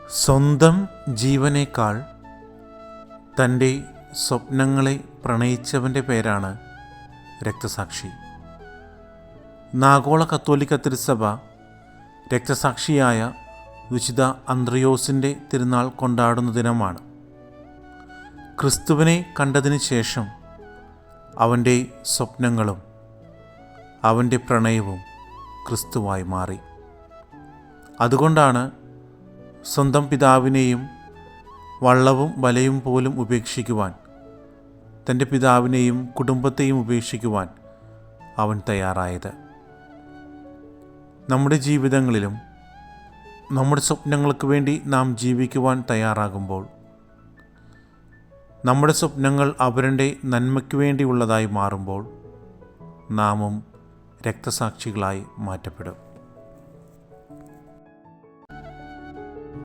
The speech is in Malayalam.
സ്വന്തം ജീവനേക്കാൾ തൻ്റെ സ്വപ്നങ്ങളെ പ്രണയിച്ചവൻ്റെ പേരാണ് രക്തസാക്ഷി. ആഗോള കത്തോലിക്ക തിരുസഭ രക്തസാക്ഷിയായ വിശുദ്ധ അന്ത്രയോസിൻ്റെ തിരുനാൾ കൊണ്ടാടുന്ന ദിനമാണ്. ക്രിസ്തുവിനെ കണ്ടതിന് ശേഷം അവൻ്റെ സ്വപ്നങ്ങളും അവൻ്റെ പ്രണയവും ക്രിസ്തുവായി മാറി. അതുകൊണ്ടാണ് സ്വന്തം പിതാവിനെയും വള്ളവും വലയും പോലും ഉപേക്ഷിക്കുവാൻ, തൻ്റെ പിതാവിനെയും കുടുംബത്തെയും ഉപേക്ഷിക്കുവാൻ അവൻ തയ്യാറായത്. നമ്മുടെ ജീവിതങ്ങളിലും നമ്മുടെ സ്വപ്നങ്ങൾക്ക് വേണ്ടി നാം ജീവിക്കുവാൻ തയ്യാറാകുമ്പോൾ, നമ്മുടെ സ്വപ്നങ്ങൾ അവരുടെ നന്മയ്ക്ക് വേണ്ടിയുള്ളതായി മാറുമ്പോൾ നാമും രക്തസാക്ഷികളായി മാറ്റപ്പെടും.